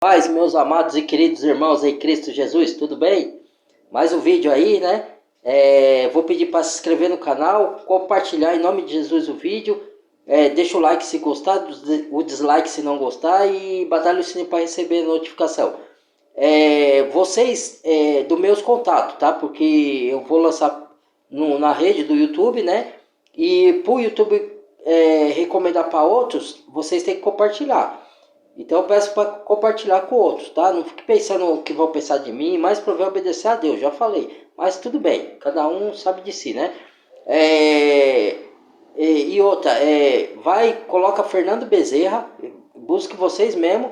Paz, meus amados e queridos irmãos em Cristo Jesus, tudo bem? Mais um vídeo aí, né? Vou pedir para se inscrever no canal, compartilhar em nome de Jesus o vídeo, deixa o like se gostar, o dislike se não gostar e batalha o sininho para receber notificação. Vocês do meus contatos, tá? Porque eu vou lançar na rede do YouTube, né? E para o YouTube recomendar para outros, vocês têm que compartilhar. Então eu peço para compartilhar com outros, tá? Não fique pensando o que vão pensar de mim, mas para ver obedecer a Deus, já falei. Mas tudo bem, cada um sabe de si, né? E outra, coloca Fernando Bezerra, busque vocês mesmo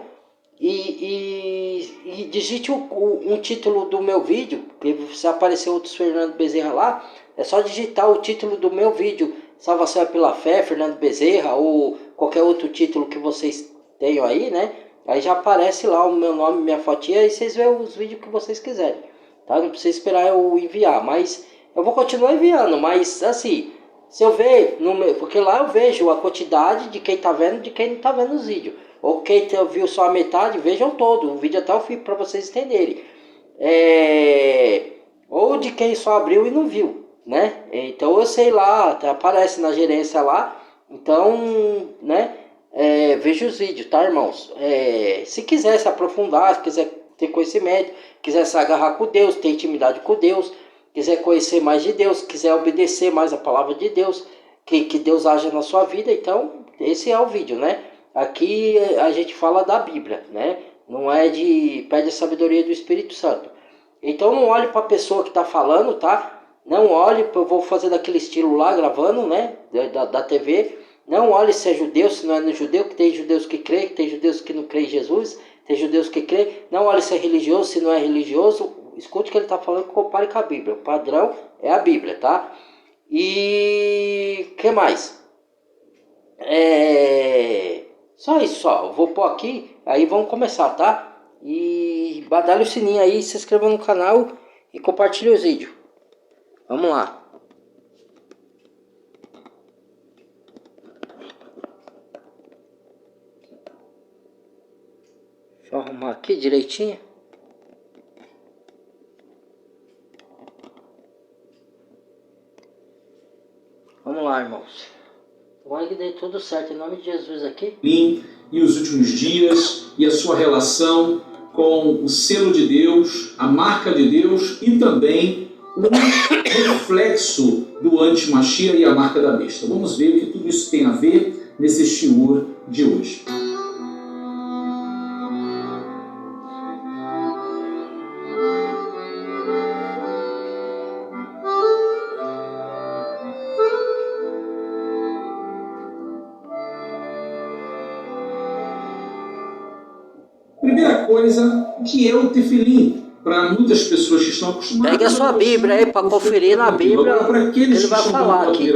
e digite um título do meu vídeo, que se aparecer outros Fernando Bezerra lá, é só digitar o título do meu vídeo, Salvação é pela Fé, Fernando Bezerra, ou qualquer outro título que vocês tenho aí, né? Aí já aparece lá o meu nome, minha fotinha, e vocês veem os vídeos que vocês quiserem, tá? Não precisa esperar eu enviar, mas eu vou continuar enviando, mas assim, se eu ver, porque lá eu vejo a quantidade de quem tá vendo e de quem não tá vendo os vídeos. Ou quem viu só a metade, vejam todo, o vídeo até o fim para vocês entenderem. Ou de quem só abriu e não viu, né? Então eu sei lá, aparece na gerência lá, então, né? Veja os vídeos, tá, irmãos? Se quiser se aprofundar, se quiser ter conhecimento, quiser se agarrar com Deus, ter intimidade com Deus, quiser conhecer mais de Deus, quiser obedecer mais a palavra de Deus, que Deus haja na sua vida, então esse é o vídeo, né? Aqui a gente fala da Bíblia, né? Não é pede a sabedoria do Espírito Santo. Então não olhe para a pessoa que está falando, tá? Não olhe, eu vou fazer daquele estilo lá, gravando, né? Da TV. Não olhe se é judeu, se não é judeu, que tem judeus que creem, que tem judeus que não creem em Jesus, tem judeus que creem. Não olhe se é religioso, se não é religioso. Escute o que ele está falando, compare com a Bíblia. O padrão é a Bíblia, tá? E que mais? Só isso, só. Eu vou pôr aqui, aí vamos começar, tá? E badalhe o sininho aí, se inscreva no canal e compartilhe os vídeos. Vamos lá. Deixa eu arrumar aqui direitinho. Vamos lá, irmãos. Vai que dê tudo certo em nome de Jesus aqui. E os últimos dias e a sua relação com o selo de Deus, a marca de Deus e também o reflexo do anti-Machia e a marca da besta. Vamos ver o que tudo isso tem a ver nesse shiur de hoje. Primeira coisa, o que é o tefilim? Para muitas pessoas que estão acostumadas... Pegue a sua Bíblia aí para conferir na Bíblia. Ele vai falar aqui.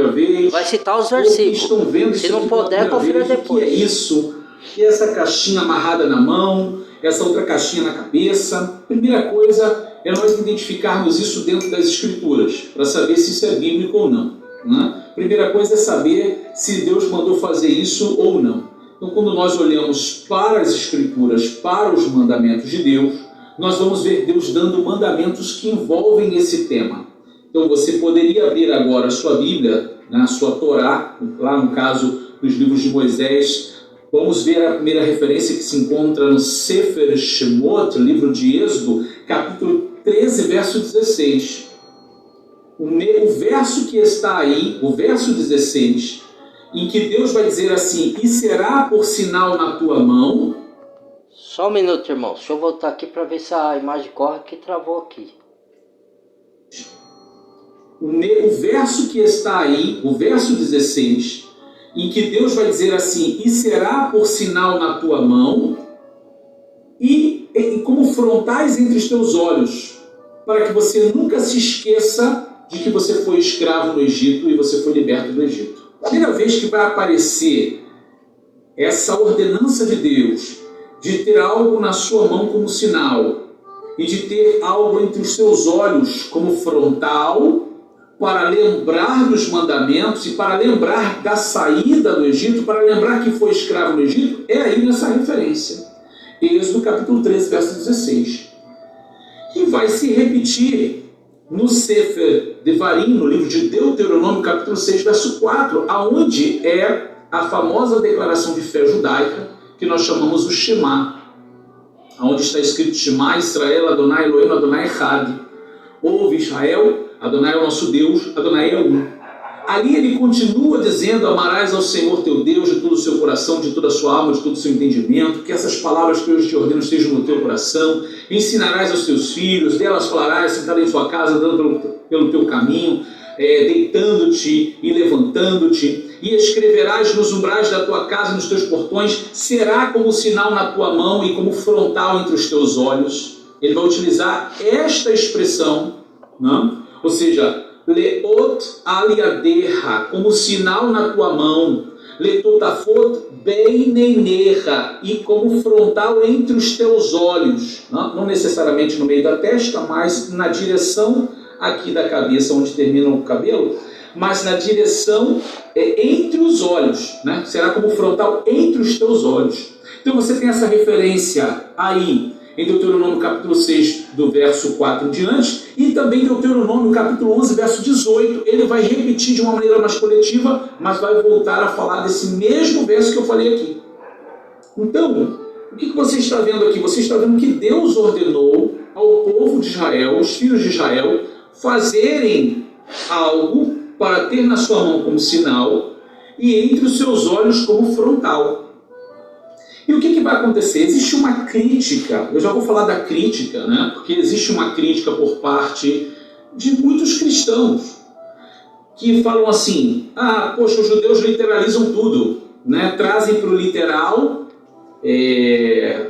Vai citar os versículos. Se não puder, confira depois. O que é isso? O que é essa caixinha amarrada na mão? Essa outra caixinha na cabeça? Primeira coisa é nós identificarmos isso dentro das Escrituras, para saber se isso é bíblico ou não, né? Primeira coisa é saber se Deus mandou fazer isso ou não. Então, quando nós olhamos para as Escrituras, para os mandamentos de Deus, nós vamos ver Deus dando mandamentos que envolvem esse tema. Então, você poderia abrir agora a sua Bíblia, né, a sua Torá, lá no caso dos livros de Moisés. Vamos ver a primeira referência que se encontra no Sefer Shemot, livro de Êxodo, capítulo 13, verso 16. O verso que está aí, o verso 16... em que Deus vai dizer assim: e será por sinal na tua mão. Só um minuto, irmão. Deixa eu voltar aqui para ver se a imagem corre, que travou aqui. O verso que está aí, o verso 16, em que Deus vai dizer assim: e será por sinal na tua mão, e como frontais entre os teus olhos, para que você nunca se esqueça de que você foi escravo no Egito e você foi liberto do Egito. A primeira vez que vai aparecer essa ordenança de Deus de ter algo na sua mão como sinal e de ter algo entre os seus olhos como frontal para lembrar dos mandamentos e para lembrar da saída do Egito, para lembrar que foi escravo no Egito, é aí nessa referência. Êxodo capítulo 13, verso 16. E vai se repetir no Sefer Devarim, no livro de Deuteronômio, capítulo 6, verso 4, aonde é a famosa declaração de fé judaica, que nós chamamos o Shema, onde está escrito Shema Israel, Adonai Eloheinu, Adonai Echad. Ouve Israel, Adonai é o nosso Deus, Adonai é um. Ali ele continua dizendo: amarás ao Senhor teu Deus de todo o seu coração, de toda a sua alma, de todo o seu entendimento, que essas palavras que hoje te ordeno estejam no teu coração, ensinarás aos teus filhos, delas falarás, sentado em sua casa, andando pelo teu caminho, deitando-te e levantando-te, e escreverás nos umbrais da tua casa, nos teus portões, será como sinal na tua mão e como frontal entre os teus olhos. Ele vai utilizar esta expressão, não? Ou seja, leot aliadeha, como sinal na tua mão, letotafot beineneha, e como frontal entre os teus olhos, não necessariamente no meio da testa, mas na direção aqui da cabeça, onde termina o cabelo, mas na direção entre os olhos, né? Será como frontal entre os teus olhos. Então você tem essa referência aí em Deuteronômio capítulo 6, do verso 4 em diante, e também Deuteronômio capítulo 11, verso 18, ele vai repetir de uma maneira mais coletiva, mas vai voltar a falar desse mesmo verso que eu falei aqui. Então, o que você está vendo aqui? Você está vendo que Deus ordenou ao povo de Israel, os filhos de Israel, fazerem algo para ter na sua mão como sinal e entre os seus olhos como frontal. E o que vai acontecer? Existe uma crítica, eu já vou falar da crítica, né? Porque existe uma crítica por parte de muitos cristãos que falam assim: poxa, os judeus literalizam tudo, né? Trazem para o literal e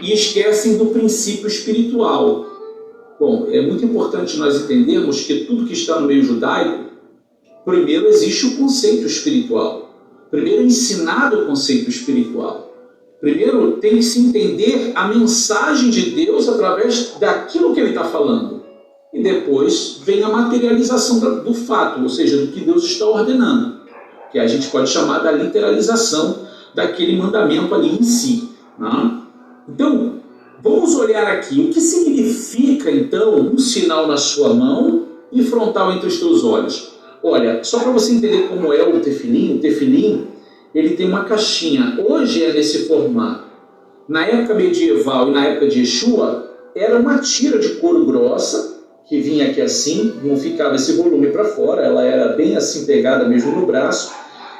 esquecem do princípio espiritual. Bom, é muito importante nós entendermos que tudo que está no meio judaico, primeiro existe o conceito espiritual, primeiro é ensinado o conceito espiritual. Primeiro tem que se entender a mensagem de Deus através daquilo que ele está falando. E depois vem a materialização do fato, ou seja, do que Deus está ordenando, que a gente pode chamar da literalização daquele mandamento ali em si. Né? Então, vamos olhar aqui o que significa então um sinal na sua mão e frontal entre os teus olhos. Olha, só para você entender como é o tefilim, ele tem uma caixinha. Hoje é nesse formato. Na época medieval e na época de Yeshua, era uma tira de couro grossa, que vinha aqui assim, não ficava esse volume para fora, ela era bem assim pegada mesmo no braço.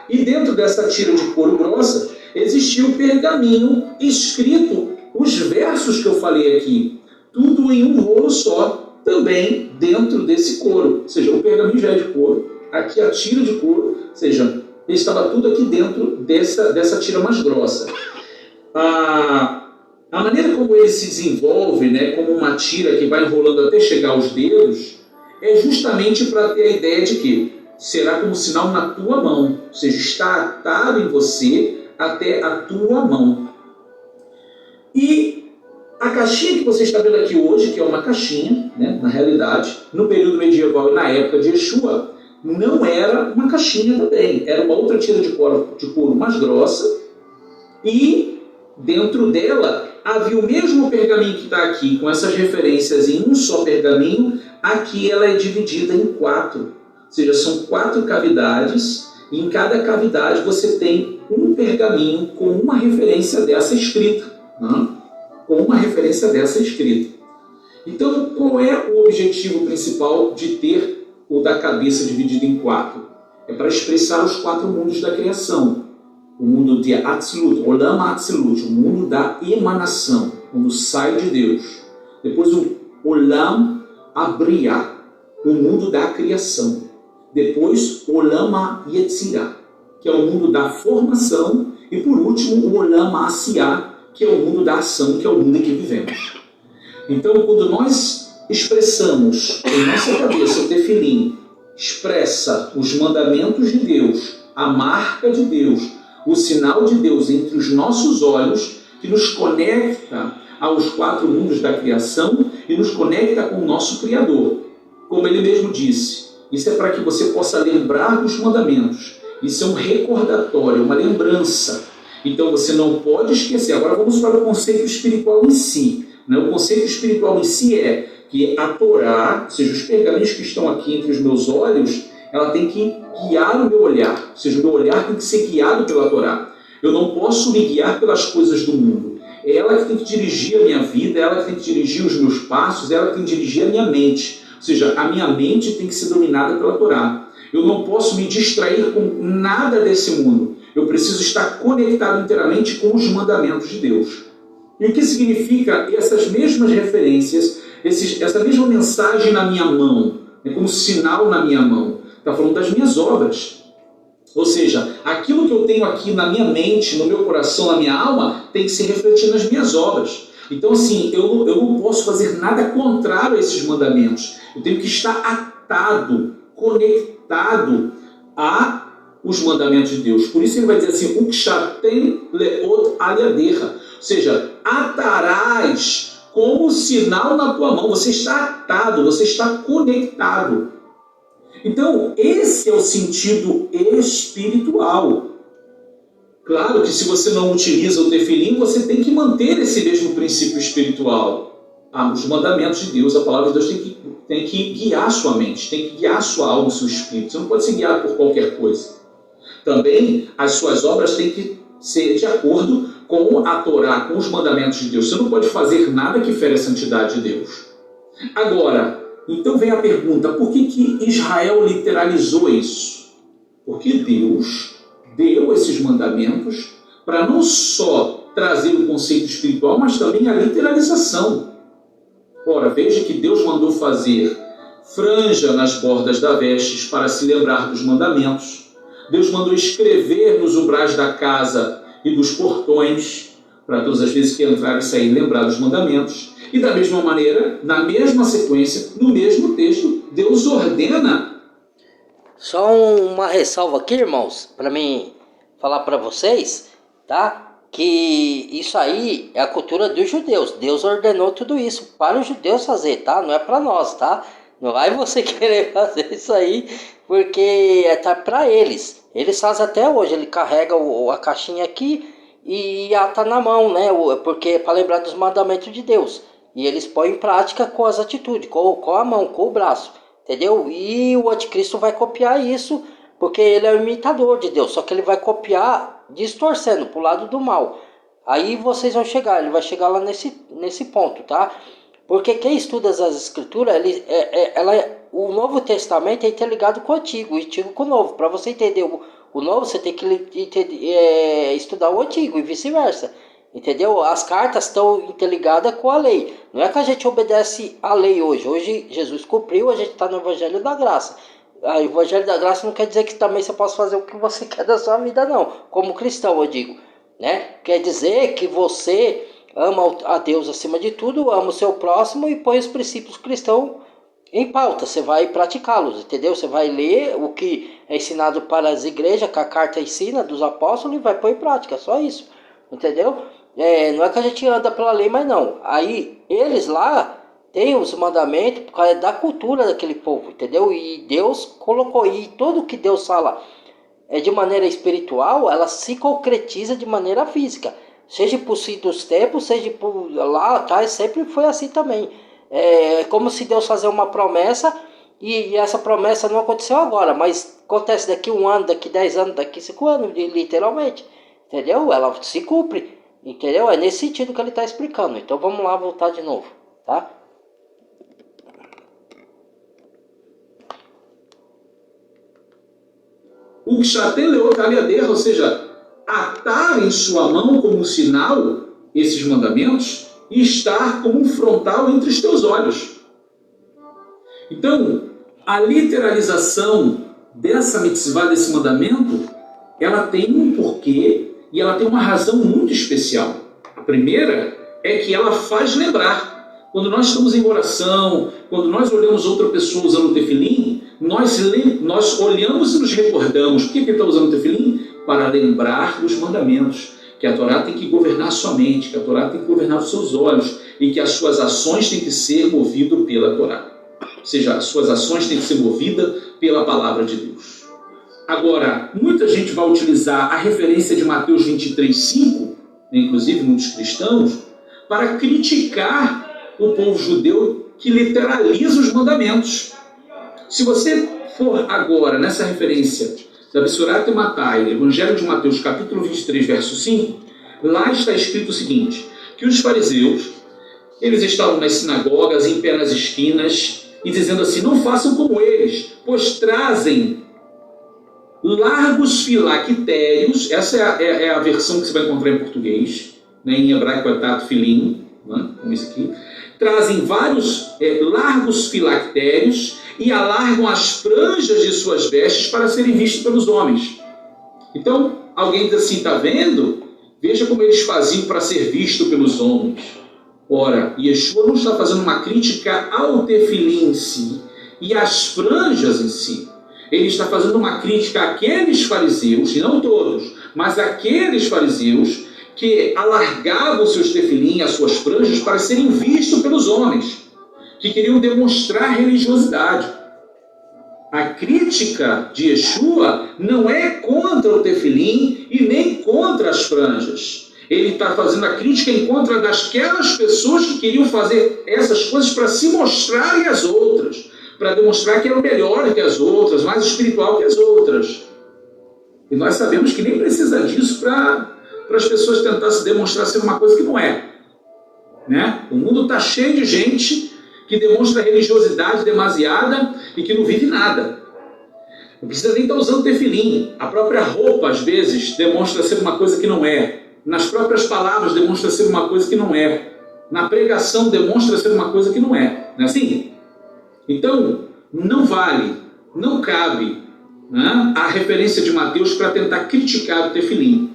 E dentro dessa tira de couro grossa, existia o pergaminho escrito, os versos que eu falei aqui, tudo em um rolo só, também dentro desse couro. Ou seja, o pergaminho já é de couro, aqui a tira de couro, ou seja, estava tudo aqui dentro dessa tira mais grossa. A maneira como ele se desenvolve, né, como uma tira que vai enrolando até chegar aos dedos, é justamente para ter a ideia de que será como sinal na tua mão, ou seja, está atado em você até a tua mão. E a caixinha que você está vendo aqui hoje, que é uma caixinha, né, na realidade, no período medieval e na época de Yeshua, não era uma caixinha também, era uma outra tira de couro mais grossa, e dentro dela havia o mesmo pergaminho que está aqui, com essas referências em um só pergaminho. Aqui ela é dividida em 4, ou seja, são 4 cavidades, e em cada cavidade você tem um pergaminho com uma referência dessa escrita, né? Com uma referência dessa escrita. Então, qual é o objetivo principal de ter o da cabeça dividido em 4? É para expressar os 4 mundos da criação. O mundo de Atzilut, Olam Atzilut, o mundo da emanação, quando sai de Deus. Depois o Olam Abriá, o mundo da criação. Depois Olam Yetzirah, que é o mundo da formação. E por último o Olam Asiá, que é o mundo da ação, que é o mundo em que vivemos. Então, quando nós expressamos em nossa cabeça o tefilim, expressa os mandamentos de Deus, a marca de Deus, o sinal de Deus entre os nossos olhos, que nos conecta aos 4 mundos da criação e nos conecta com o nosso Criador. Como ele mesmo disse, isso é para que você possa lembrar dos mandamentos. Isso é um recordatório, uma lembrança. Então você não pode esquecer. Agora vamos para o conceito espiritual em si. Né? O conceito espiritual em si é que a Torá, ou seja, os pergaminhos que estão aqui entre os meus olhos, ela tem que guiar o meu olhar. Ou seja, o meu olhar tem que ser guiado pela Torá. Eu não posso me guiar pelas coisas do mundo. É ela que tem que dirigir a minha vida, é ela que tem que dirigir os meus passos, é ela que tem que dirigir a minha mente. Ou seja, a minha mente tem que ser dominada pela Torá. Eu não posso me distrair com nada desse mundo. Eu preciso estar conectado inteiramente com os mandamentos de Deus. E o que significa essas mesmas referências, essa mesma mensagem na minha mão, como sinal na minha mão? Está falando das minhas obras. Ou seja, aquilo que eu tenho aqui na minha mente, no meu coração, na minha alma, tem que se refletir nas minhas obras. Então, assim, eu não posso fazer nada contrário a esses mandamentos. Eu tenho que estar atado, conectado a os mandamentos de Deus. Por isso ele vai dizer assim, Ukshaten leot aliaderra. Ou seja, atarás como sinal na tua mão. Você está atado, você está conectado. Então, esse é o sentido espiritual. Claro que se você não utiliza o tefilim, você tem que manter esse mesmo princípio espiritual. Os mandamentos de Deus, a palavra de Deus tem que guiar a sua mente, tem que guiar a sua alma, o seu espírito. Você não pode ser guiado por qualquer coisa. Também as suas obras têm que ser de acordo com a Torá, com os mandamentos de Deus. Você não pode fazer nada que fere a santidade de Deus. Agora, então vem a pergunta, por que Israel literalizou isso? Porque Deus deu esses mandamentos para não só trazer o conceito espiritual, mas também a literalização. Ora, veja que Deus mandou fazer franja nas bordas das vestes para se lembrar dos mandamentos. Deus mandou escrever nos umbrais da casa e dos portões, para todas as vezes que entrar e sair lembrar dos mandamentos. E da mesma maneira, na mesma sequência, no mesmo texto, Deus ordena. Só uma ressalva aqui, irmãos, para mim falar para vocês, tá? Que isso aí é a cultura dos judeus. Deus ordenou tudo isso para os judeus fazer, tá? Não é para nós, tá? Não vai você querer fazer isso aí, porque tá para eles. Eles fazem até hoje. Ele carrega a caixinha aqui e ata na mão, né? Porque é para lembrar dos mandamentos de Deus. E eles põem em prática com as atitudes, com a mão, com o braço, entendeu? E o anticristo vai copiar isso, porque ele é o imitador de Deus, só que ele vai copiar distorcendo para o lado do mal. Aí vocês vão chegar, ele vai chegar lá nesse ponto, tá? Porque quem estuda as escrituras, o Novo Testamento é interligado com o Antigo, o Antigo com o Novo. Para você entender o Novo, você tem que estudar o Antigo e vice-versa. Entendeu? As cartas estão interligadas com a lei. Não é que a gente obedece a lei hoje. Hoje Jesus cumpriu, a gente está no Evangelho da Graça. O Evangelho da Graça não quer dizer que também você possa fazer o que você quer da sua vida, não. Como cristão, eu digo. Né? Quer dizer que você ama a Deus acima de tudo, ama o seu próximo e põe os princípios cristãos em pauta. Você vai praticá-los, entendeu? Você vai ler o que é ensinado para as igrejas, que a carta ensina dos apóstolos, e vai pôr em prática. Só isso. Entendeu? Não é que a gente anda pela lei, mas não. Aí, eles lá têm os mandamentos por causa da cultura daquele povo, entendeu? E Deus colocou, e tudo que Deus fala de maneira espiritual, ela se concretiza de maneira física. Seja por si dos tempos, seja por lá atrás, sempre foi assim também. É como se Deus fazer uma promessa, e essa promessa não aconteceu agora, mas acontece daqui 1 ano, daqui 10 anos, daqui 5 anos, literalmente. Entendeu? Ela se cumpre. Entendeu? É nesse sentido que ele está explicando. Então vamos lá voltar de novo, tá? O Kshaten leot aliaderra, ou seja, atar em sua mão como sinal esses mandamentos e estar como um frontal entre os teus olhos. Então, a literalização dessa mitzvah, desse mandamento, ela tem um porquê. E ela tem uma razão muito especial. A primeira é que ela faz lembrar. Quando nós estamos em oração, quando nós olhamos outra pessoa usando o tefilim, nós olhamos e nos recordamos. Por que ele está usando o tefilim? Para lembrar dos mandamentos. Que a Torá tem que governar a sua mente, que a Torá tem que governar os seus olhos e que as suas ações têm que ser movidas pela Torá. Ou seja, as suas ações têm que ser movidas pela palavra de Deus. Agora, muita gente vai utilizar a referência de Mateus 23:5, inclusive muitos cristãos, para criticar o povo judeu que literaliza os mandamentos. Se você for agora nessa referência da Besurat Matai, Evangelho de Mateus, capítulo 23, verso 5, lá está escrito o seguinte, que os fariseus, eles estavam nas sinagogas, em pé nas esquinas, e dizendo assim, não façam como eles, pois trazem largos filactérios, essa é a versão que você vai encontrar em português, né, em hebraico é tato filim, né, como isso aqui, trazem vários largos filactérios e alargam as franjas de suas vestes para serem vistos pelos homens. Então, alguém diz assim, está vendo? Veja como eles faziam para ser visto pelos homens. Ora, Yeshua não está fazendo uma crítica ao tefilim em si e às franjas em si. Ele está fazendo uma crítica àqueles fariseus, e não todos, mas àqueles fariseus que alargavam seus tefilim, as suas franjas, para serem vistos pelos homens, que queriam demonstrar religiosidade. A crítica de Yeshua não é contra o tefilim e nem contra as franjas. Ele está fazendo a crítica em contra daquelas pessoas que queriam fazer essas coisas para se mostrarem às outras, para demonstrar que eram melhor que as outras, mais espiritual que as outras. E nós sabemos que nem precisa disso para as pessoas tentar se demonstrar ser uma coisa que não é. Né? O mundo está cheio de gente que demonstra religiosidade demasiada e que não vive nada. Não precisa nem estar usando tefilim. A própria roupa, às vezes, demonstra ser uma coisa que não é. Nas próprias palavras, demonstra ser uma coisa que não é. Na pregação, demonstra ser uma coisa que não é. Não é assim? Então, não vale, não cabe, né, a referência de Mateus para tentar criticar o tefilim.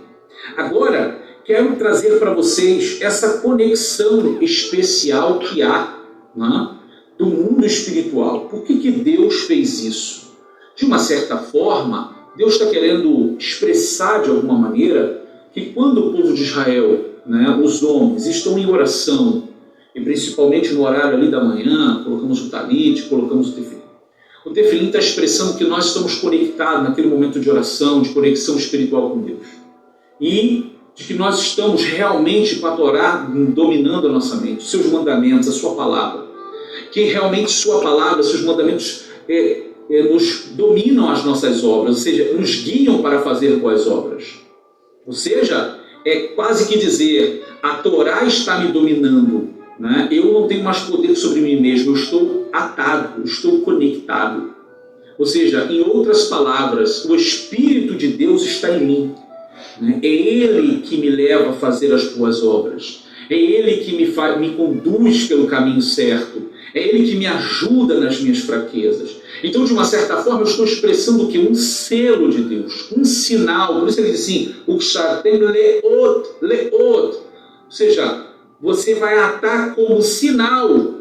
Agora, quero trazer para vocês essa conexão especial que há, né, do mundo espiritual. Por que Deus fez isso? De uma certa forma, Deus está querendo expressar de alguma maneira que quando o povo de Israel, né, os homens, estão em oração, e principalmente no horário ali da manhã, colocamos o talit, colocamos o tefilim. O tefilim está expressando que nós estamos conectados naquele momento de oração, de conexão espiritual com Deus. E de que nós estamos realmente com a Torá dominando a nossa mente, os seus mandamentos, a sua palavra. Que realmente sua palavra, seus mandamentos nos dominam as nossas obras, ou seja, nos guiam para fazer boas obras. Ou seja, é quase que dizer, a Torá está me dominando, né? Eu não tenho mais poder sobre mim mesmo, eu estou atado, eu estou conectado. Ou seja, em outras palavras, o Espírito de Deus está em mim. É Ele que me leva a fazer as boas obras. É Ele que me conduz pelo caminho certo. É Ele que me ajuda nas minhas fraquezas. Então, de uma certa forma, eu estou expressando o quê? Um selo de Deus, um sinal. Por isso ele diz assim, o kshatem leot. Ou seja, você vai atar como sinal.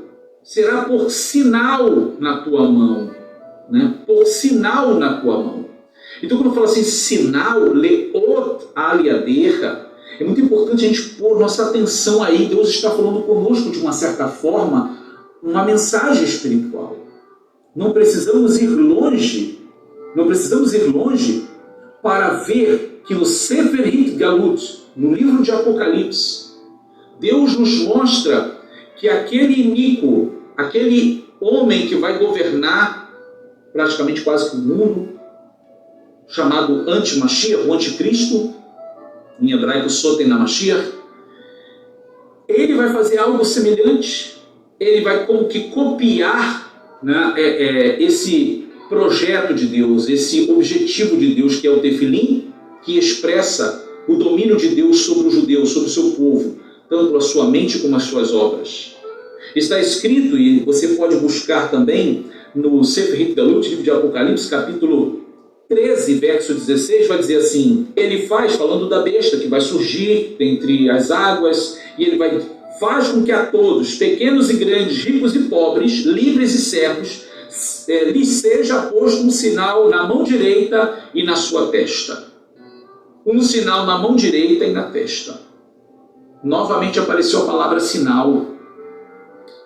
Será por sinal na tua mão. Né? Por sinal na tua mão. Então, quando eu falo assim, sinal, leot aliadecha, é muito importante a gente pôr nossa atenção aí. Deus está falando conosco, de uma certa forma, uma mensagem espiritual. Não precisamos ir longe para ver que no Sefer Galut, no livro de Apocalipse, Deus nos mostra que aquele iníquo, aquele homem que vai governar praticamente quase que o mundo, chamado Anti-Mashiach, o Anticristo, em hebraico Soten HaMashiach, ele vai fazer algo semelhante, ele vai como que copiar, né, esse projeto de Deus, esse objetivo de Deus que é o tefilim, que expressa o domínio de Deus sobre os judeus, sobre o seu povo, tanto a sua mente como as suas obras. Está escrito, e você pode buscar também, no Sefer Galut, livro de Apocalipse, capítulo 13, verso 16, vai dizer assim, ele faz, falando da besta que vai surgir dentre as águas, e ele faz com que a todos, pequenos e grandes, ricos e pobres, livres e servos, lhes seja posto um sinal na mão direita e na sua testa. Um sinal na mão direita e na testa. Novamente apareceu a palavra sinal.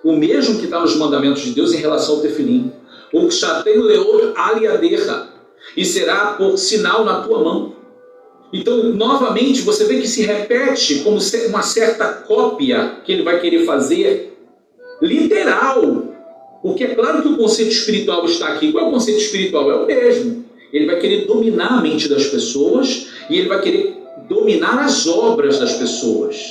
O mesmo que está nos mandamentos de Deus em relação ao tefilim. O kshatem leot aliadecha. e será por sinal na tua mão. Então, novamente, você vê que se repete como uma certa cópia que ele vai querer fazer, literal. Porque é claro que o conceito espiritual está aqui. Qual é o conceito espiritual? É o mesmo. Ele vai querer dominar a mente das pessoas e ele vai querer dominar as obras das pessoas.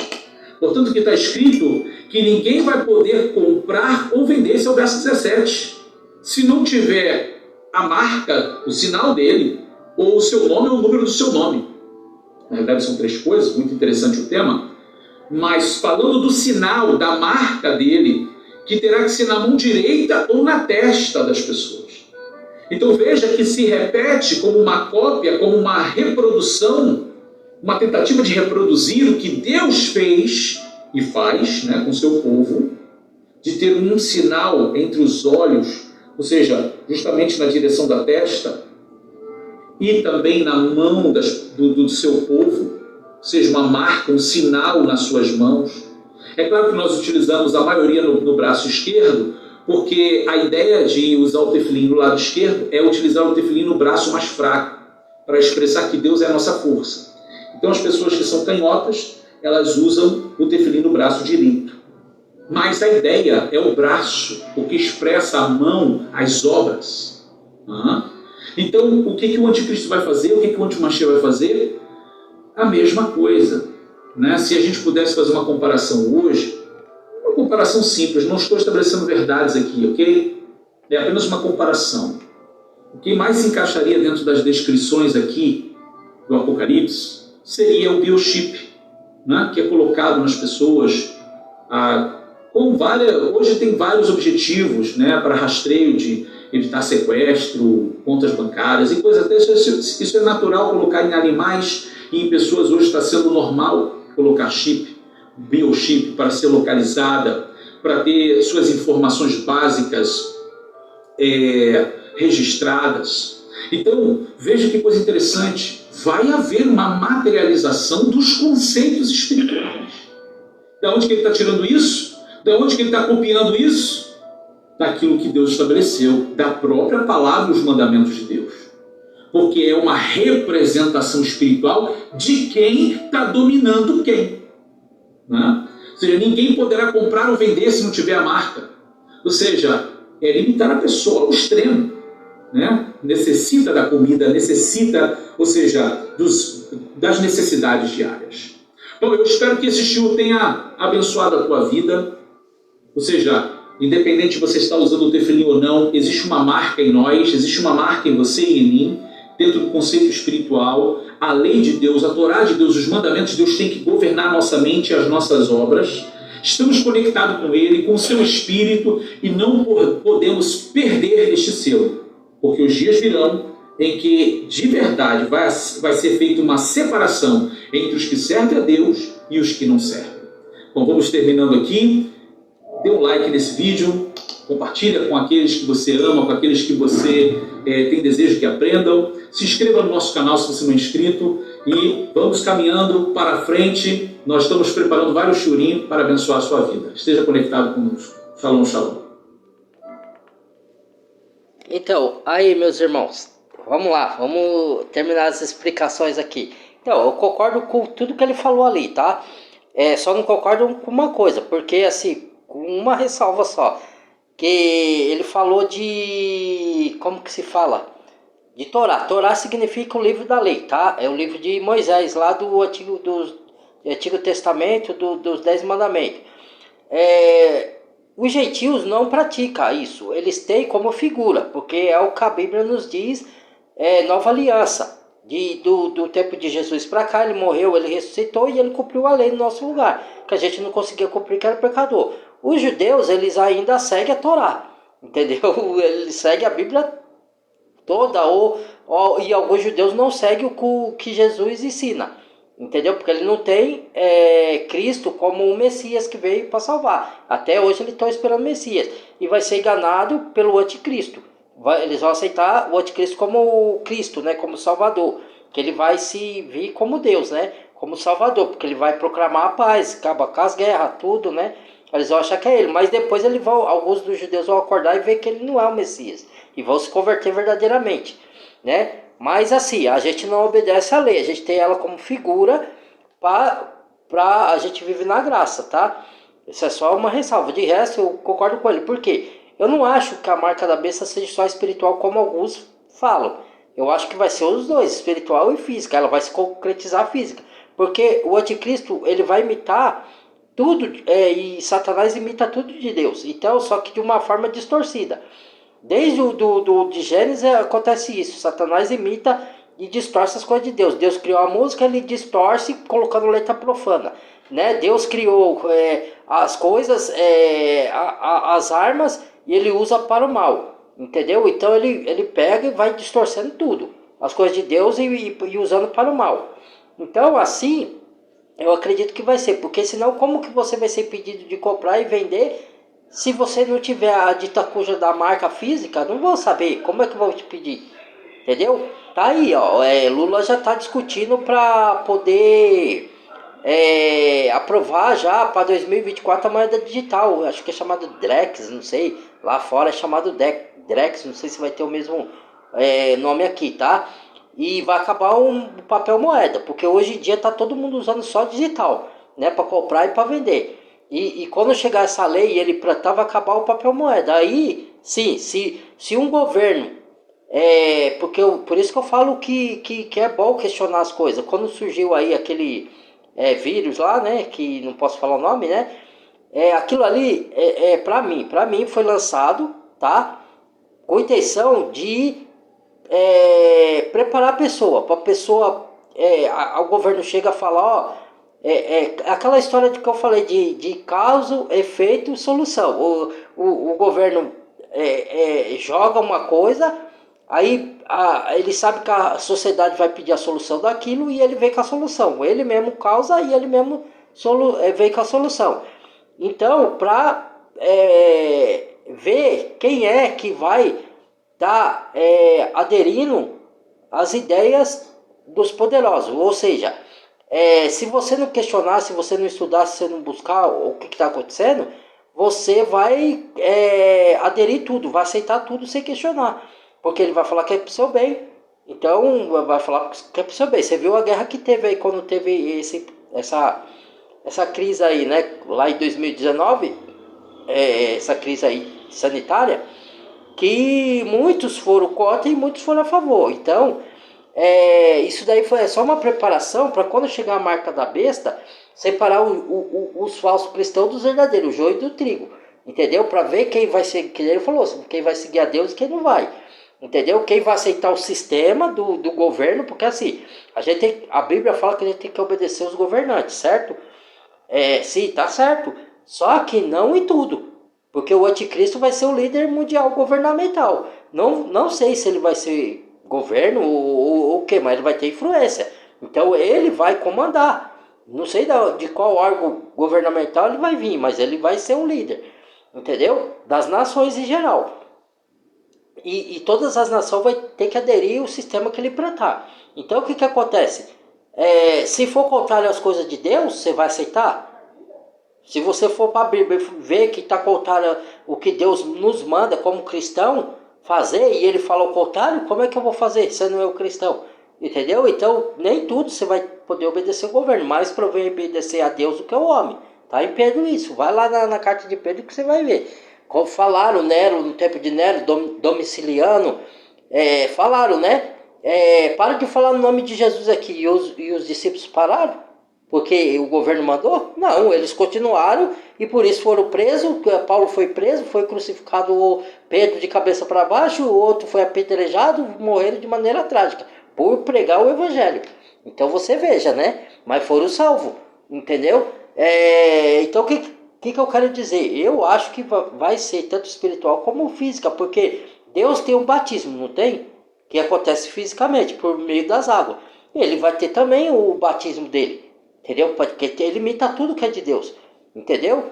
Portanto, que está escrito que ninguém vai poder comprar ou vender, esse é o verso 17. Se não tiver a marca, o sinal dele, ou o seu nome ou o número do seu nome. Na verdade, são 3 coisas, muito interessante o tema. Mas falando do sinal, da marca dele, que terá que ser na mão direita ou na testa das pessoas. Então veja que se repete como uma cópia, como uma reprodução, uma tentativa de reproduzir o que Deus fez e faz, né, com o seu povo, de ter um sinal entre os olhos, ou seja, justamente na direção da testa, e também na mão do seu povo, ou seja, uma marca, um sinal nas suas mãos. É claro que nós utilizamos a maioria no braço esquerdo, porque a ideia de usar o tefilim no lado esquerdo é utilizar o tefilim no braço mais fraco, para expressar que Deus é a nossa força. Então as pessoas que são canhotas, elas usam o tefilim no braço direito. Mas a ideia é o braço, o que expressa a mão, as obras. Então, o que o anticristo vai fazer? O que o antimashiach vai fazer? A mesma coisa. Né? Se a gente pudesse fazer uma comparação hoje, uma comparação simples, não estou estabelecendo verdades aqui, ok? É apenas uma comparação. O que mais se encaixaria dentro das descrições aqui do Apocalipse seria o biochip, né? Que é colocado nas pessoas. Hoje tem vários objetivos, né? Para rastreio de evitar sequestro, contas bancárias e coisas dessas. Isso é natural colocar em animais e em pessoas. Hoje está sendo normal colocar chip, biochip, para ser localizada, para ter suas informações básicas registradas. Então, veja que coisa interessante. Vai haver uma materialização dos conceitos espirituais. Da onde que ele está tirando isso? Da onde que ele está copiando isso? Daquilo que Deus estabeleceu, da própria palavra e os mandamentos de Deus. Porque é uma representação espiritual de quem está dominando quem. Né? Ou seja, ninguém poderá comprar ou vender se não tiver a marca. Ou seja, é limitar a pessoa ao extremo. Né? Necessita da comida, necessita, ou seja, das necessidades diárias. Bom, eu espero que esse estudo tenha abençoado a tua vida. Ou seja, independente de você estar usando o tefilim ou não, existe uma marca em nós, existe uma marca em você e em mim, dentro do conceito espiritual. A lei de Deus, a Torá de Deus, os mandamentos de Deus têm que governar a nossa mente e as nossas obras. Estamos conectados com Ele, com o seu Espírito, e não podemos perder este selo, porque os dias virão em que, de verdade, vai ser feita uma separação entre os que servem a Deus e os que não servem. Bom, vamos terminando aqui. Dê um like nesse vídeo, compartilha com aqueles que você ama, com aqueles que você tem desejo que aprendam. Se inscreva no nosso canal se você não é inscrito e vamos caminhando para frente. Nós estamos preparando vários shurim para abençoar a sua vida. Esteja conectado conosco. Shalom, shalom. Então, aí meus irmãos, vamos lá, vamos terminar as explicações aqui. Então, eu concordo com tudo que ele falou ali, tá? Só não concordo com uma coisa, porque assim, com uma ressalva só, que ele falou de, como que se fala? De Torá. Torá significa o livro da lei, tá? É o livro de Moisés, lá do Antigo Testamento, dos 10 mandamentos. Os gentios não praticam isso, eles têm como figura, porque é o que a Bíblia nos diz, nova aliança. Do tempo de Jesus para cá, ele morreu, ele ressuscitou e ele cumpriu a lei no nosso lugar, que a gente não conseguia cumprir, que era pecador. Os judeus, eles ainda seguem a Torá, entendeu? Eles seguem a Bíblia toda, e alguns judeus não seguem o que Jesus ensina, entendeu? Porque ele não tem Cristo como o Messias que veio para salvar. Até hoje eles estão esperando o Messias, e vai ser enganado pelo anticristo. Eles vão aceitar o anticristo como o Cristo, né, como Salvador, que ele vai se vir como Deus, né, como Salvador, porque ele vai proclamar a paz, acaba com as guerras, tudo, né. Eles vão achar que é ele, mas depois alguns dos judeus vão acordar e ver que ele não é o Messias, e vão se converter verdadeiramente. né? Mas assim, a gente não obedece à lei, a gente tem ela como figura para a gente vive na graça, tá? Isso é só uma ressalva. De resto, eu concordo com ele. Por quê? Eu não acho que a marca da besta seja só espiritual, como alguns falam. Eu acho que vai ser os dois, espiritual e física. Ela vai se concretizar física. Porque o anticristo, ele vai imitar tudo, e Satanás imita tudo de Deus. Então, só que de uma forma distorcida. Desde de Gênesis acontece isso. Satanás imita e distorce as coisas de Deus. Deus criou a música, ele distorce colocando letra profana. Né? Deus criou as coisas, as armas, e ele usa para o mal. Entendeu? Então ele pega e vai distorcendo tudo. As coisas de Deus e usando para o mal. Então assim, eu acredito que vai ser. Porque senão como que você vai ser impedido de comprar e vender se você não tiver a dita cuja da marca física? Não vou saber. Como é que eu vou te pedir? Entendeu? Tá aí, ó. Lula já está discutindo para poder aprovar já para 2024 a moeda digital. Acho que é chamado Drex, não sei. Lá fora é chamado Drex, não sei se vai ter o mesmo nome aqui, tá? E vai acabar o papel moeda, porque hoje em dia tá todo mundo usando só digital, né? Para comprar e para vender. E quando chegar essa lei, ele vai acabar o papel moeda. Aí, sim, se um governo porque por isso que eu falo que é bom questionar as coisas. Quando surgiu aí aquele vírus lá, né? Que não posso falar o nome, né? Aquilo ali, para mim foi lançado, tá? Com intenção de preparar a pessoa. Para a pessoa, o governo chega a falar, ó, aquela história de que eu falei de causa, efeito, solução. O governo joga uma coisa. Aí ele sabe que a sociedade vai pedir a solução daquilo e ele vem com a solução. Ele mesmo causa e ele mesmo vem com a solução. Então, para ver quem é que vai estar aderindo às ideias dos poderosos. Ou seja, se você não questionar, se você não estudar, se você não buscar o que está acontecendo, você vai aderir tudo, vai aceitar tudo sem questionar. Porque ele vai falar que é pro seu bem. Então, vai falar que é pro seu bem. Você viu a guerra que teve aí, quando teve essa crise aí, né? Lá em 2019, essa crise aí sanitária, que muitos foram contra e muitos foram a favor. Então, isso daí foi só uma preparação para quando chegar a marca da besta, separar os falsos cristãos dos verdadeiros, o joio do trigo. Entendeu? Para ver quem vai seguir, que ele falou, quem vai seguir a Deus e quem não vai. Entendeu? Quem vai aceitar o sistema do governo, porque assim, a Bíblia fala que a gente tem que obedecer os governantes, certo? Sim, tá certo. Só que não em tudo. Porque o anticristo vai ser o líder mundial governamental. Não sei se ele vai ser governo ou o que, mas ele vai ter influência. Então ele vai comandar. Não sei de qual órgão governamental ele vai vir, mas ele vai ser um líder. Entendeu? Das nações em geral. E todas as nações vão ter que aderir ao sistema que ele implantar. Então o que acontece? Se for contrário às coisas de Deus, você vai aceitar? Se você for para a Bíblia e ver que está contrário o que Deus nos manda como cristão fazer, e ele fala o contrário, como é que eu vou fazer se não é o cristão? Entendeu? Então nem tudo você vai poder obedecer ao governo, mais provém obedecer a Deus do que ao homem. Tá em Pedro isso, vai lá na carta de Pedro que você vai ver. Como falaram Nero, no tempo de Nero, Domiciliano, falaram, né? Para de falar no nome de Jesus aqui. E os discípulos pararam? Porque o governo mandou? Não, eles continuaram e por isso foram presos. Paulo foi preso, foi crucificado o Pedro de cabeça para baixo, o outro foi apedrejado, morreram de maneira trágica, por pregar o evangelho. Então você veja, né? Mas foram salvos, entendeu? Então o que eu quero dizer? Eu acho que vai ser tanto espiritual como física, porque Deus tem um batismo, não tem? Que acontece fisicamente, por meio das águas. Ele vai ter também o batismo dele, entendeu? Porque ele imita tudo que é de Deus, entendeu?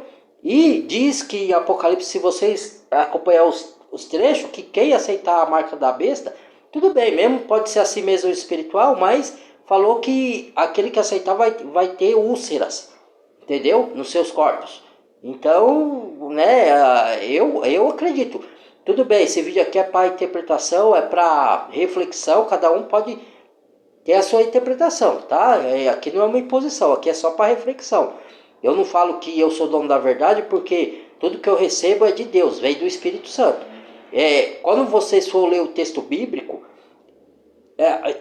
E diz que em Apocalipse, se vocês acompanhar os trechos, que quem aceitar a marca da besta, tudo bem, mesmo pode ser assim mesmo espiritual, mas falou que aquele que aceitar vai ter úlceras, entendeu? Nos seus corpos. Então, né, eu acredito. tudo bem, esse vídeo aqui é para interpretação, é para reflexão, cada um pode ter a sua interpretação, tá? Aqui não é uma imposição, aqui é só para reflexão. Eu não falo que eu sou dono da verdade, porque tudo que eu recebo é de Deus, vem do Espírito Santo. Quando vocês for ler o texto bíblico,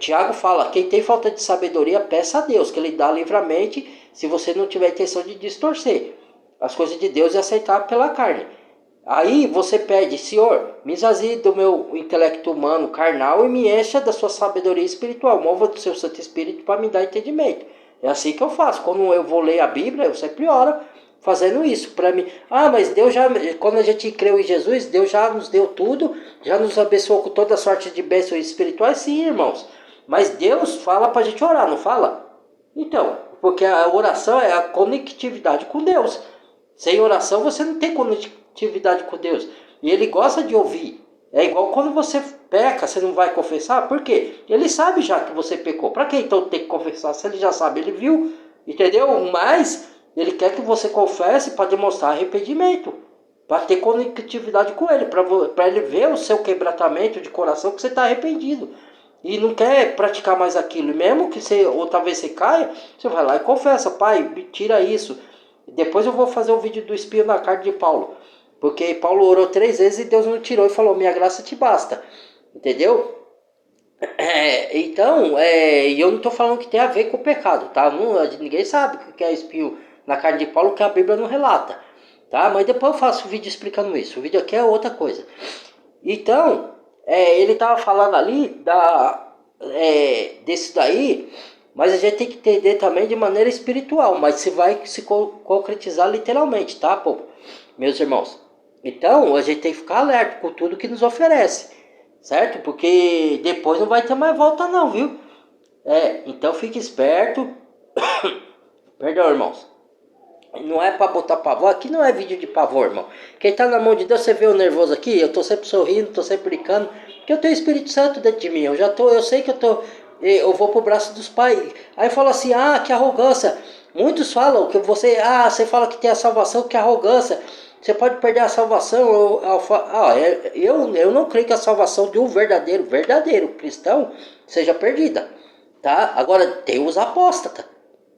Tiago fala, quem tem falta de sabedoria, peça a Deus, que ele dá livremente, se você não tiver intenção de distorcer as coisas de Deus e aceitar pela carne. Aí você pede, Senhor, me esvazie do meu intelecto humano carnal e me encha da sua sabedoria espiritual, mova do seu Santo Espírito para me dar entendimento. É assim que eu faço. Quando eu vou ler a Bíblia, eu sempre oro fazendo isso para mim. Mas Deus já, quando a gente creu em Jesus, Deus já nos deu tudo, já nos abençoou com toda sorte de bênçãos espirituais, sim, irmãos. Mas Deus fala para a gente orar, não fala? Então, porque a oração é a conectividade com Deus. Sem oração você não tem conectividade com Deus. E Ele gosta de ouvir. É igual quando você peca, você não vai confessar. Por quê? Ele sabe já que você pecou. Para que então tem que confessar? Se ele já sabe, ele viu. Entendeu? Mas ele quer que você confesse para demonstrar arrependimento. Para ter conectividade com ele. Para ele ver o seu quebrantamento de coração que você está arrependido. E não quer praticar mais aquilo. E mesmo que você, outra vez você caia, você vai lá e confessa. Pai, me tira isso. Depois eu vou fazer o vídeo do espinho na carne de Paulo. Porque Paulo orou 3 vezes e Deus não tirou e falou, minha graça te basta. Entendeu? Então, eu não estou falando que tem a ver com o pecado, tá? Ninguém sabe o que é espinho na carne de Paulo, que a Bíblia não relata. Tá? Mas depois eu faço um vídeo explicando isso. O vídeo aqui é outra coisa. Então, ele estava falando ali desse daí, mas a gente tem que entender também de maneira espiritual. Mas se vai se concretizar literalmente, tá, povo? Meus irmãos. Então, a gente tem que ficar alerta com tudo que nos oferece, certo? Porque depois não vai ter mais volta não, viu? Então fique esperto. Perdão, irmãos. Não é pra botar pavor, aqui não é vídeo de pavor, irmão. Quem tá na mão de Deus, você vê o nervoso aqui, eu tô sempre sorrindo, tô sempre brincando, porque eu tenho o Espírito Santo dentro de mim, eu sei que eu vou pro braço dos pais. Aí fala assim, que arrogância. Muitos falam que você fala que tem a salvação, que arrogância. Você pode perder a salvação. Eu não creio que a salvação de um verdadeiro cristão seja perdida, tá? Agora tem os apóstatas.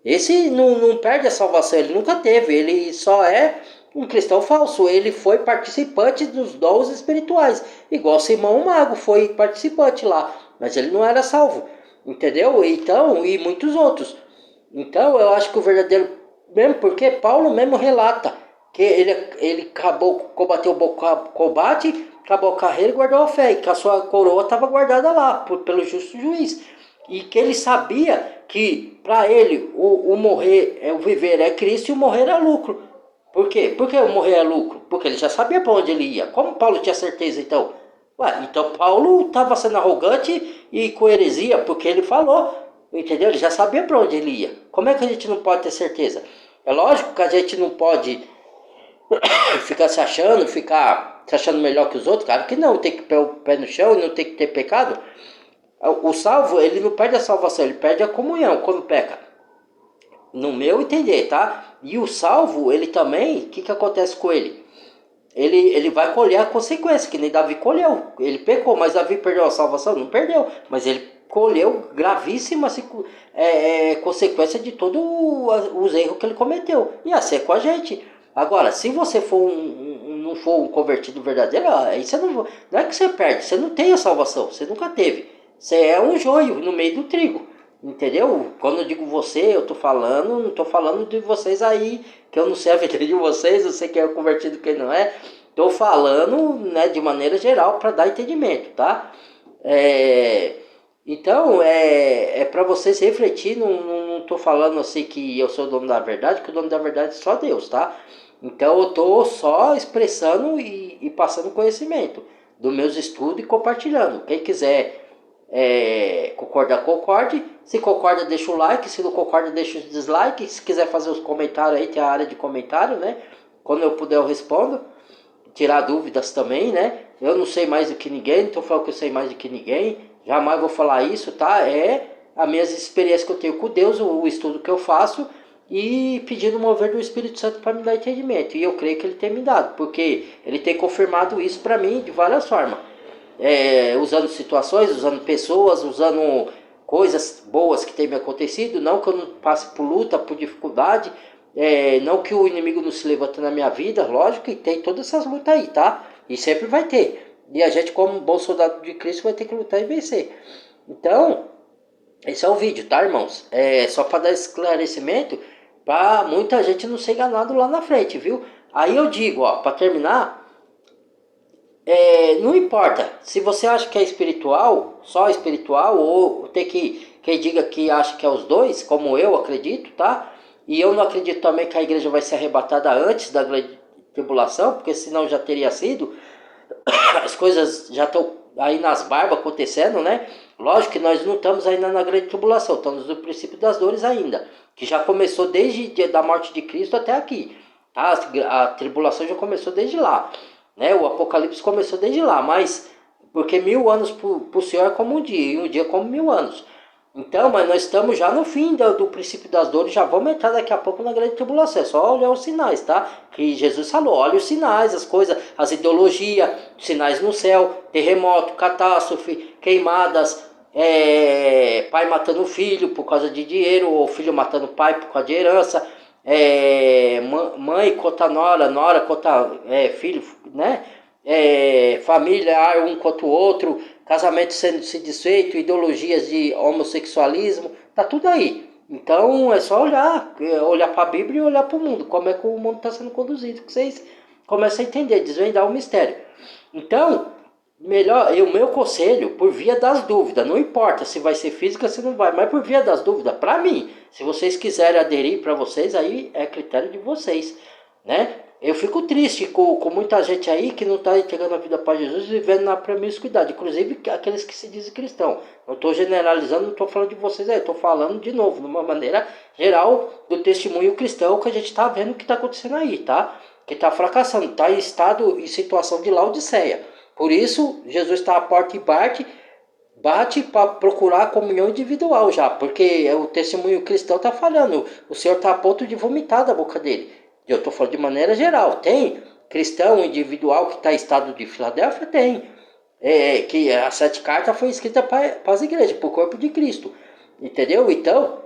Esse não perde a salvação, ele nunca teve, ele só é um cristão falso. Ele foi participante dos dons espirituais, igual Simão o Mago foi participante lá, mas ele não era salvo, entendeu? Então, e muitos outros. Então eu acho que o verdadeiro, mesmo porque Paulo mesmo relata que ele combateu o bom combate, acabou a carreira e guardou a fé, e que a sua coroa estava guardada lá pelo justo juiz. E que ele sabia que para ele o viver é Cristo e o morrer é lucro. Por quê? Por que o morrer é lucro? Porque ele já sabia para onde ele ia. Como Paulo tinha certeza então? Então Paulo estava sendo arrogante e com heresia, porque ele falou, entendeu? Ele já sabia para onde ele ia. Como é que a gente não pode ter certeza? É lógico que a gente não pode ficar se achando melhor que os outros. Claro que não, tem que ter o pé no chão e não tem que ter pecado. O salvo, ele não perde a salvação, ele perde a comunhão quando peca. No meu entender, tá? E o salvo, ele também, o que acontece com ele? Ele vai colher a consequência, que nem Davi colheu. Ele pecou, mas Davi perdeu a salvação? Não perdeu, mas ele colheu gravíssima consequência de todos os erros que ele cometeu. E assim é com a gente. Agora, se você não for um convertido verdadeiro, aí você não é que você perde, você não tem a salvação, você nunca teve. Você é um joio no meio do trigo, entendeu? Quando eu digo você, eu tô falando, não tô falando de vocês aí, que eu não sei a vida de vocês, eu sei quem é convertido e quem não é. Tô falando, né, de maneira geral para dar entendimento, tá? Então, é para vocês refletir, não tô falando assim que eu sou o dono da verdade, que o dono da verdade é só Deus, tá? Então eu tô só expressando e passando conhecimento dos meus estudos e compartilhando. Quem quiser concordar, concorde. Se concorda, deixa o like. Se não concorda, deixa o dislike. Se quiser fazer os comentários aí, tem a área de comentário, né? Quando eu puder eu respondo. Tirar dúvidas também, né? Eu não sei mais do que ninguém, não tô falando que eu sei mais do que ninguém. Jamais vou falar isso, tá? É as minhas experiências que eu tenho com Deus, o estudo que eu faço. e pedindo o mover do Espírito Santo para me dar entendimento. E eu creio que ele tem me dado, porque ele tem confirmado isso para mim de várias formas. Usando situações, usando pessoas, usando coisas boas que tem me acontecido. Não que eu não passe por luta, por dificuldade. Não que o inimigo não se levante na minha vida, lógico que tem todas essas lutas aí, tá? E sempre vai ter. E a gente, como bom soldado de Cristo, vai ter que lutar e vencer. Então, esse é o vídeo, tá, irmãos? Só para dar esclarecimento, para muita gente não ser enganado lá na frente, viu? Aí eu digo, ó, para terminar, não importa se você acha que é espiritual, só espiritual, ou tem quem diga que acha que é os dois, como eu acredito, tá? E eu não acredito também que a igreja vai ser arrebatada antes da grande tribulação, porque senão já teria sido. As coisas já estão aí nas barbas acontecendo, né? Lógico que nós não estamos ainda na grande tribulação, estamos no princípio das dores ainda, que já começou desde a morte de Cristo até aqui. Tá? A tribulação já começou desde lá, né? O Apocalipse começou desde lá, mas porque 1000 anos para o Senhor é como um dia, e um dia como 1000 anos. Então, mas nós estamos já no fim do princípio das dores, já vamos entrar daqui a pouco na grande tribulação. É só olhar os sinais, tá? Que Jesus falou, olha os sinais, as coisas, as ideologias, sinais no céu, terremoto, catástrofe, queimadas, pai matando filho por causa de dinheiro, ou filho matando pai por causa de herança, mãe contra nora, nora contra filho, né? Família um contra o outro, casamento sendo se desfeito, ideologias de homossexualismo, tá tudo aí. Então é só olhar para a Bíblia e olhar para o mundo, como é que o mundo está sendo conduzido, que vocês começam a entender, desvendar o mistério. Então, melhor, o meu conselho, por via das dúvidas, não importa se vai ser física, se não vai, mas por via das dúvidas, para mim, se vocês quiserem aderir para vocês, aí é critério de vocês, né? Eu fico triste com muita gente aí que não está entregando a vida para Jesus e vivendo na promiscuidade. Inclusive aqueles que se dizem cristão. Não estou generalizando, não estou falando de vocês aí. Estou falando de novo, de uma maneira geral, do testemunho cristão que a gente está vendo o que está acontecendo aí, tá? Que está fracassando, está em estado e situação de Laodiceia. Por isso, Jesus está à porta e bate para procurar a comunhão individual já. Porque o testemunho cristão está falhando. O Senhor está a ponto de vomitar da boca dele. Eu estou falando de maneira geral. Tem cristão individual que está em estado de Filadélfia? Tem. Que as 7 cartas foi escrita para as igrejas, para o corpo de Cristo. Entendeu? Então,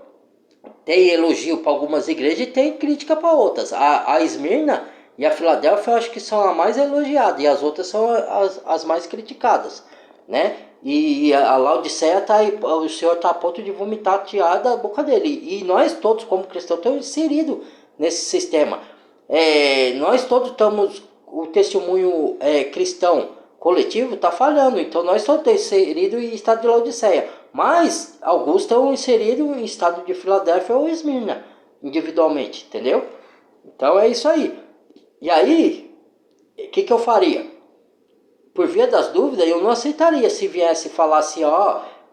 tem elogio para algumas igrejas e tem crítica para outras. A Esmirna e a Filadélfia eu acho que são as mais elogiadas e as outras são as mais criticadas, né? E a Laodiceia tá aí, o Senhor está a ponto de vomitar a tiada da boca dele. E nós todos, como cristãos, estamos inseridos nesse sistema. Nós todos estamos, o testemunho cristão coletivo está falhando, então nós estamos inseridos em estado de Laodiceia, mas alguns estão inseridos em estado de Filadélfia ou Esmirna, individualmente, entendeu? Então é isso aí. E aí, o que eu faria? Por via das dúvidas, eu não aceitaria se viesse falar assim,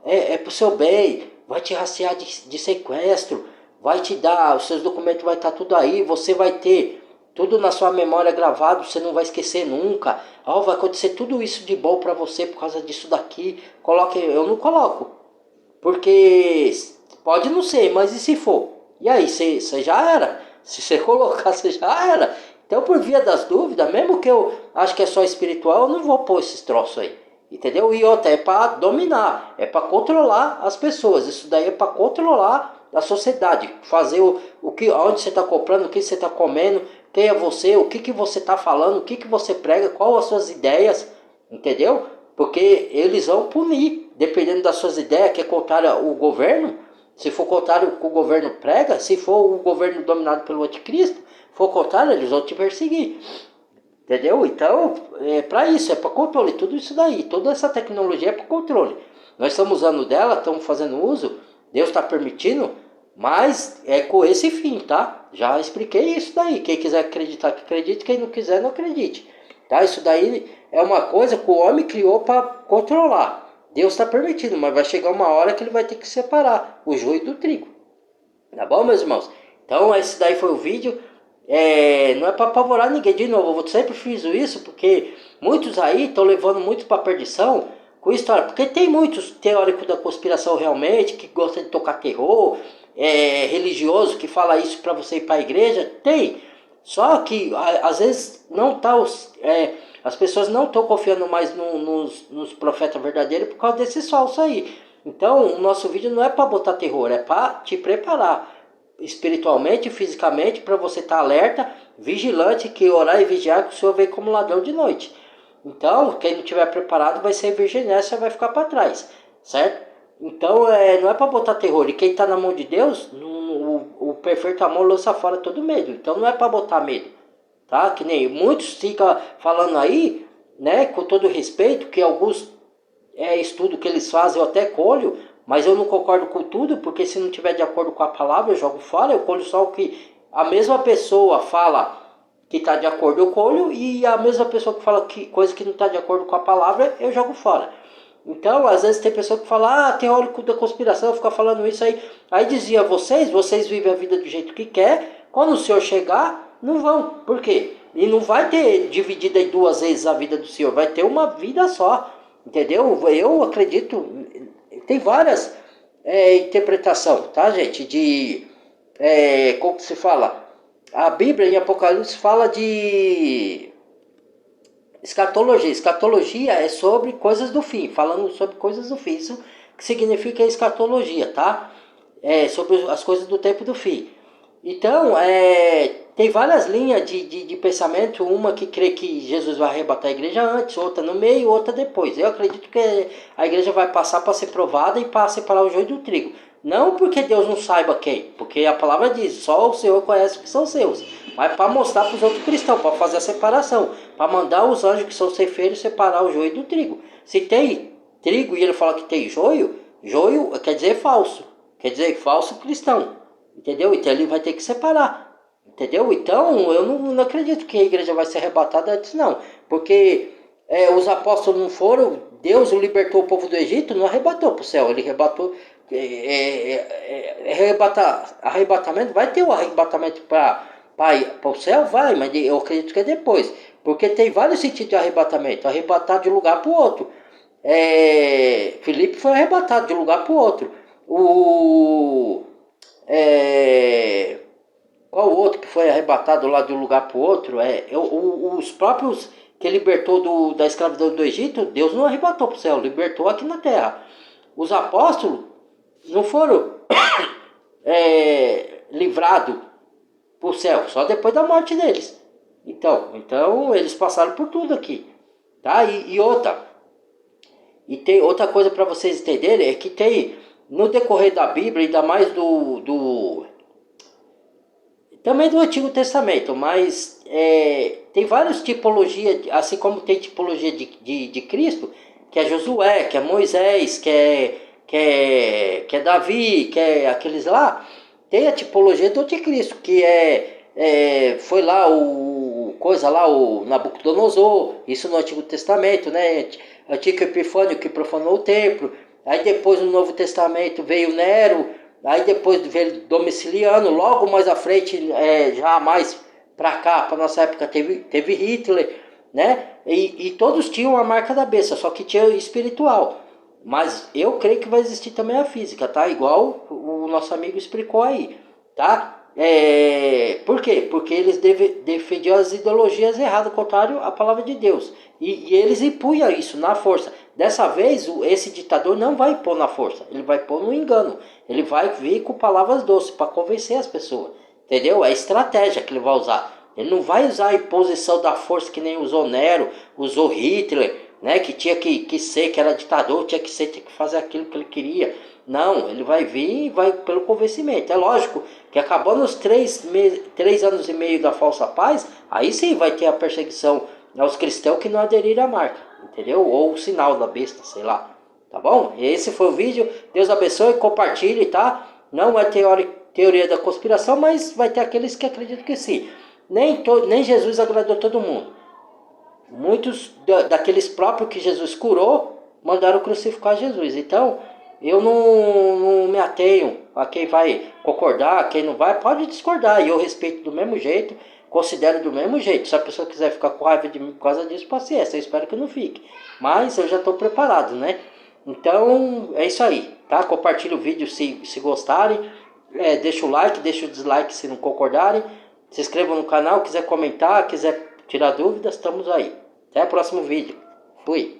é pro seu bem, vai te rastrear de sequestro, vai te dar, os seus documentos vai estar tudo aí, você vai ter tudo na sua memória gravado, você não vai esquecer nunca. Vai acontecer tudo isso de bom para você por causa disso daqui. Eu não coloco. Porque pode não ser, mas e se for? E aí, você já era. Se você colocar, você já era. Então, por via das dúvidas, mesmo que eu acho que é só espiritual, eu não vou pôr esses troços aí. Entendeu? E outra, é para dominar, é para controlar as pessoas. Isso daí é para controlar a sociedade. Fazer onde você está comprando, o que você está comendo, quem é você, o que você está falando, o que você prega, quais as suas ideias, entendeu? Porque eles vão punir, dependendo das suas ideias, que é contrário ao governo. Se for contrário ao que o governo prega, se for o governo dominado pelo anticristo, for contrário, eles vão te perseguir. Entendeu? Então, é para isso, é para controle, tudo isso daí, toda essa tecnologia é para controle. Nós estamos usando dela, estamos fazendo uso, Deus está permitindo, mas é com esse fim, tá? Já expliquei isso daí. Quem quiser acreditar, que acredite, quem não quiser, não acredite. Tá? Isso daí é uma coisa que o homem criou para controlar. Deus está permitindo, mas vai chegar uma hora que ele vai ter que separar o joio do trigo. Tá bom, meus irmãos? Então, esse daí foi o vídeo. Não é para apavorar ninguém. De novo, eu sempre fiz isso porque muitos aí estão levando muito para perdição com história. Porque tem muitos teóricos da conspiração realmente que gostam de tocar terror, religioso que fala isso para você ir para a igreja? Tem. Só que às vezes não tá as pessoas não estão confiando mais nos profetas verdadeiros por causa desses falsos aí. Então, o nosso vídeo não é para botar terror, é para te preparar espiritualmente e fisicamente para você estar alerta, vigilante, que orar e vigiar que o Senhor vem como ladrão de noite. Então, quem não estiver preparado vai ser virgem nessa e vai ficar para trás, certo? Então, não é para botar terror. E quem está na mão de Deus, o perfeito amor lança fora todo medo. Então, não é para botar medo, tá? Que nem muitos ficam falando aí, né, com todo respeito, que alguns estudo que eles fazem eu até colho, mas eu não concordo com tudo, porque se não tiver de acordo com a palavra eu jogo fora. Eu colho só o que a mesma pessoa fala que está de acordo, eu colho, e a mesma pessoa que fala que coisa que não está de acordo com a palavra, eu jogo fora. Então, às vezes tem pessoa que fala, teórico da conspiração, fica falando isso aí. Aí dizia, vocês vivem a vida do jeito que quer, quando o Senhor chegar, não vão. Por quê? E não vai ter dividido em duas vezes a vida do Senhor, vai ter uma vida só. Entendeu? Eu acredito, tem várias interpretações, tá, gente? Como que se fala? A Bíblia em Apocalipse fala de escatologia. Escatologia é sobre coisas do fim, falando sobre coisas do fim. Isso que significa escatologia, tá? Sobre as coisas do tempo do fim. Então, tem várias linhas de pensamento, uma que crê que Jesus vai arrebatar a igreja antes, outra no meio, outra depois. Eu acredito que a igreja vai passar para ser provada e para separar o joio do trigo. Não porque Deus não saiba quem, porque a palavra diz, só o Senhor conhece o que são seus. Mas para mostrar para os outros cristãos, para fazer a separação, para mandar os anjos que são ceifeiros separar o joio do trigo. Se tem trigo e ele fala que tem joio, joio quer dizer falso, quer dizer falso cristão. Entendeu? Então ele vai ter que separar. Entendeu? Então eu não acredito que a igreja vai ser arrebatada antes, não. Porque os apóstolos não foram, Deus libertou o povo do Egito, não arrebatou para o céu. Ele arrebatou. Arrebatamento, vai ter o arrebatamento para o céu? Vai, mas eu acredito que é depois. Porque tem vários sentidos de arrebatamento. Arrebatar de um lugar para o outro. Filipe foi arrebatado de um lugar para o outro. Qual o outro que foi arrebatado lá de um lugar para o outro? Os próprios que libertou da escravidão do Egito, Deus não arrebatou para o céu, libertou aqui na terra. Os apóstolos não foram livrados para o céu, só depois da morte deles. Então eles passaram por tudo aqui, tá? E tem outra coisa para vocês entenderem, é que tem no decorrer da Bíblia, ainda mais também do Antigo Testamento, mas tem várias tipologias, assim como tem tipologia de Cristo, que é Josué, que é Moisés, que é Davi, que é aqueles lá. Tem a tipologia do Anticristo, que foi lá o Nabucodonosor, isso no Antigo Testamento, né? Antigo Epifânio, que profanou o templo. Aí depois no Novo Testamento veio Nero, aí depois veio Domiciliano, logo mais à frente, já mais para cá, para nossa época, teve Hitler, né? E todos tinham a marca da besta, só que tinha espiritual. Mas eu creio que vai existir também a física, tá? Igual o nosso amigo explicou aí, tá? Por quê? Porque eles defendiam as ideologias erradas, contrário à palavra de Deus. E eles impunham isso na força. Dessa vez, esse ditador não vai impor na força, ele vai pôr no engano. Ele vai vir com palavras doces para convencer as pessoas. Entendeu? É a estratégia que ele vai usar. Ele não vai usar a imposição da força que nem usou Nero, usou Hitler, né? Que tinha que ser, que era ditador, tinha que fazer aquilo que ele queria. Não, ele vai vir e vai pelo convencimento. É lógico que acabando os 3 anos e meio da falsa paz, aí sim vai ter a perseguição aos cristãos que não aderiram à marca, entendeu? Ou o sinal da besta, sei lá. Tá bom? Esse foi o vídeo. Deus abençoe, compartilhe, tá? Não é teoria da conspiração, mas vai ter aqueles que acreditam que sim. Nem Jesus agradou todo mundo. Muitos daqueles próprios que Jesus curou mandaram crucificar Jesus. Então, eu não me atenho a quem vai concordar, quem não vai, pode discordar. E eu respeito do mesmo jeito, considero do mesmo jeito. Se a pessoa quiser ficar com raiva de mim por causa disso, paciência, eu espero que não fique. Mas eu já estou preparado, né? Então, é isso aí, tá? Compartilhe o vídeo se gostarem. Deixa o like, deixa o dislike se não concordarem. Se inscrevam no canal, quiser comentar, quiser tirar dúvidas, estamos aí. Até o próximo vídeo. Fui.